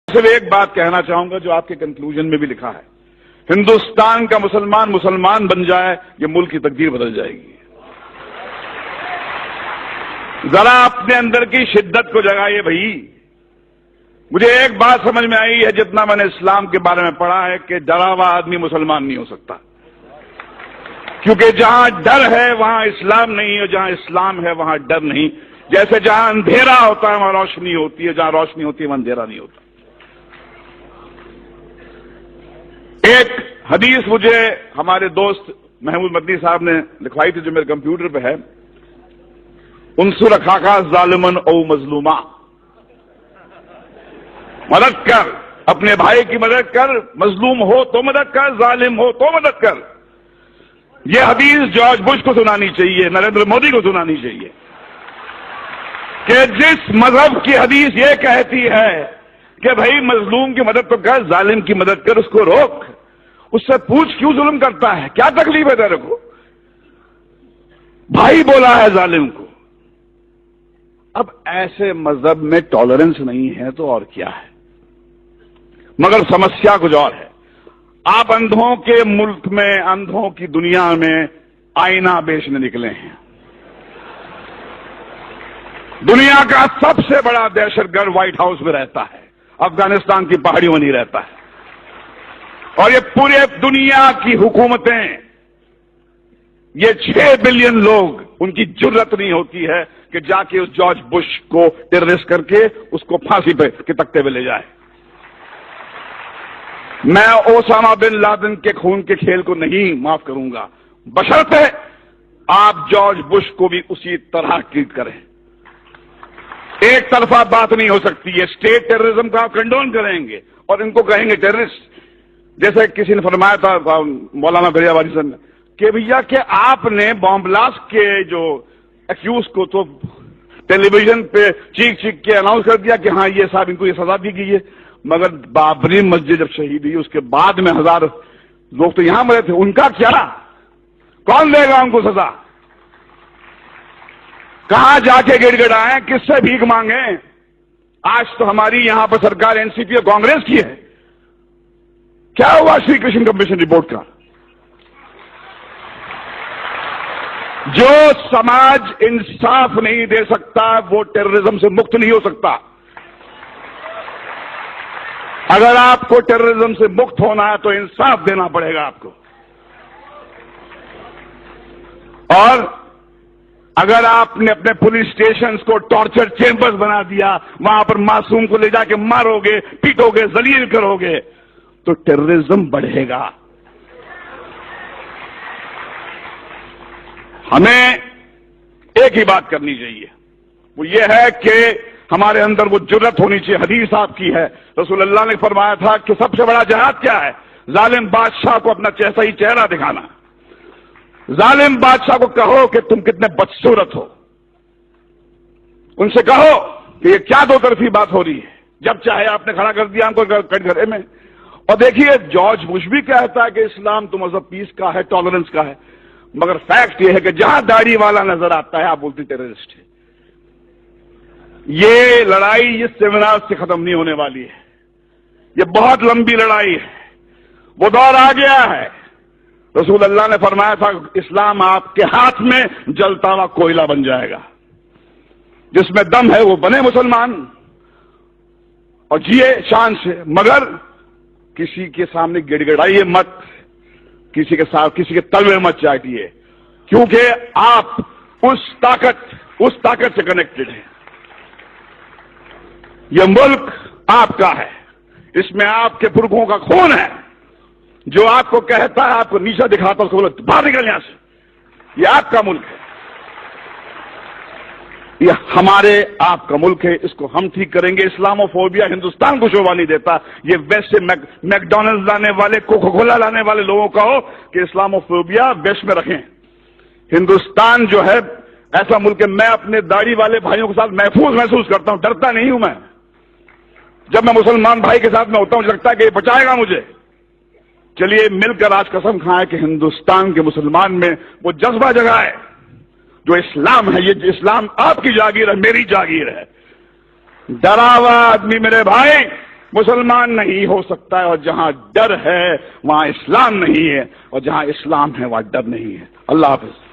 صرف ایک بات کہنا چاہوں گا جو آپ کے کنکلوژن میں بھی لکھا ہے، ہندوستان کا مسلمان بن جائے یہ ملک کی تقدیر بدل جائے گی۔ ذرا اپنے اندر کی شدت کو جگائیے بھائی۔ مجھے ایک بات سمجھ میں آئی ہے جتنا میں نے اسلام کے بارے میں پڑھا ہے کہ ڈرا ہوا آدمی مسلمان نہیں ہو سکتا، کیونکہ جہاں ڈر ہے وہاں اسلام نہیں، اور جہاں اسلام ہے وہاں ڈر نہیں۔ جیسے جہاں اندھیرا ہوتا ہے وہاں روشنی ہوتی ہے، جہاں روشنی ہوتی ہے وہاں اندھیرا نہیں ہوتا۔ ایک حدیث مجھے ہمارے دوست محمود مدنی صاحب نے لکھوائی تھی جو میرے کمپیوٹر پہ ہے، انصر اخاک ظالمن او مظلوما، مدد کر، اپنے بھائی کی مدد کر، مظلوم ہو تو مدد کر، ظالم ہو تو مدد کر۔ یہ حدیث جارج بش کو سنانی چاہیے، نریندر مودی کو سنانی چاہیے کہ جس مذہب کی حدیث یہ کہتی ہے کہ بھائی مظلوم کی مدد تو کر، ظالم کی مدد کر، اس کو روک، اس سے پوچھ کیوں ظلم کرتا ہے، کیا تکلیف ہے تیرے کو؟ بھائی بولا ہے ظالم کو۔ اب ایسے مذہب میں ٹالرنس نہیں ہے تو اور کیا ہے؟ مگر سمسیا کچھ اور ہے۔ آپ اندھوں کے ملک میں، اندھوں کی دنیا میں آئینہ بیچنے نکلے ہیں۔ دنیا کا سب سے بڑا دہشت گرد وائٹ ہاؤس میں رہتا ہے، افغانستان کی پہاڑیوں میں نہیں رہتا ہے، اور یہ پورے دنیا کی حکومتیں، یہ 6 بلین لوگ، ان کی جرت نہیں ہوتی ہے کہ جا کے اس جارج بش کو ٹیررسٹ کر کے اس کو پھانسی پہ کے تختے پہ لے جائے۔ میں اوسامہ بن لادن کے خون کے کھیل کو نہیں معاف کروں گا، بشرطے آپ جارج بش کو بھی اسی طرح ٹریٹ کریں۔ ایک طرفہ بات نہیں ہو سکتی ہے۔ اسٹیٹ ٹیررزم کا آپ کنڈون کریں گے اور ان کو کہیں گے ٹیررسٹ، جیسے کسی نے فرمایا تھا مولانا بھریا والی صاحب نے کہ بھیا کہ آپ نے بام بلاسٹ کے جو ایکیوز کو تو ٹیلی ویژن پہ چیخ چیخ کے اناؤنس کر دیا کہ ہاں یہ صاحب ان کو یہ سزا دی گئی ہے، مگر بابری مسجد جب شہید ہوئی اس کے بعد میں 1000 لوگ تو یہاں مرے تھے، ان کا کیا؟ کون دے گا ان کو سزا؟ کہاں جا کے گڑ گڑائیں، کس سے بھیک مانگیں؟ آج تو ہماری یہاں پر سرکار این سی پی اور کانگریس کی ہے۔ کیا ہوا شری کرشن کمیشن رپورٹ کا؟ جو سماج انصاف نہیں دے سکتا وہ ٹیررزم سے مکت نہیں ہو سکتا۔ اگر آپ کو ٹیررزم سے مکت ہونا ہے تو انصاف دینا پڑے گا آپ کو، اور اگر آپ نے اپنے پولیس اسٹیشنز کو ٹارچر چیمبرز بنا دیا، وہاں پر معصوم کو لے جا کے مارو گے، پیٹو گے، ذلیل کرو گے تو ٹیررزم بڑھے گا۔ ہمیں ایک ہی بات کرنی چاہیے، وہ یہ ہے کہ ہمارے اندر وہ جرت ہونی چاہیے۔ حدیث آپ کی ہے، رسول اللہ نے فرمایا تھا کہ سب سے بڑا جہاد کیا ہے؟ ظالم بادشاہ کو اپنا صحیح چہرہ دکھانا۔ ظالم بادشاہ کو کہو کہ تم کتنے بدصورت ہو، ان سے کہو کہ یہ کیا دو طرفی بات ہو رہی ہے، جب چاہے آپ نے کھڑا کر دیا ہم کو کٹ گھرے میں۔ اور دیکھیے جارج بش بھی کہتا ہے کہ اسلام تو مذہب پیس کا ہے، ٹالرنس کا ہے، مگر فیکٹ یہ ہے کہ جہاں داڑھی والا نظر آتا ہے آپ بولتے ٹیررسٹ ہے۔ یہ لڑائی اس سیمینار سے ختم نہیں ہونے والی ہے، یہ بہت لمبی لڑائی ہے، وہ دور آ گیا ہے۔ رسول اللہ نے فرمایا تھا اسلام آپ کے ہاتھ میں جلتا ہوا کوئلہ بن جائے گا، جس میں دم ہے وہ بنے مسلمان اور جیے شان سے، مگر کسی کے سامنے گڑ گڑائیے مت، کسی کے ساتھ کسی کے تلوے مت چاٹیے، کیونکہ آپ اس طاقت سے کنیکٹڈ ہیں۔ یہ ملک آپ کا ہے، اس میں آپ کے پرکھوں کا خون ہے۔ جو آپ کو کہتا ہے، آپ کو نیچا دکھاتا ہے، اس کو بولو باہر نکل یہاں سے، یہ آپ کا ملک ہے، یہ ہمارے آپ کا ملک ہے، اس کو ہم ٹھیک کریں گے۔ اسلاموفوبیا ہندوستان کو شوبھا نہیں دیتا۔ یہ ویسٹ سے میکڈونلڈ لانے والے، کوکا کولا لانے والے لوگوں کا ہو کہ اسلاموفوبیا ویسٹ میں رکھیں۔ ہندوستان جو ہے ایسا ملک ہے، میں اپنے داڑھی والے بھائیوں کے ساتھ محفوظ محسوس کرتا ہوں، ڈرتا نہیں ہوں میں۔ جب میں مسلمان بھائی کے ساتھ میں ہوتا ہوں مجھے لگتا ہے کہ یہ بچائے گا مجھے۔ چلیے مل کر آج قسم کھائیں کہ ہندوستان کے مسلمان میں وہ جذبہ جگائے جو اسلام ہے۔ یہ اسلام آپ کی جاگیر ہے، میری جاگیر ہے۔ ڈرا ہوا آدمی میرے بھائی مسلمان نہیں ہو سکتا ہے، اور جہاں ڈر ہے وہاں اسلام نہیں ہے، اور جہاں اسلام ہے وہاں ڈر نہیں ہے۔ اللہ حافظ۔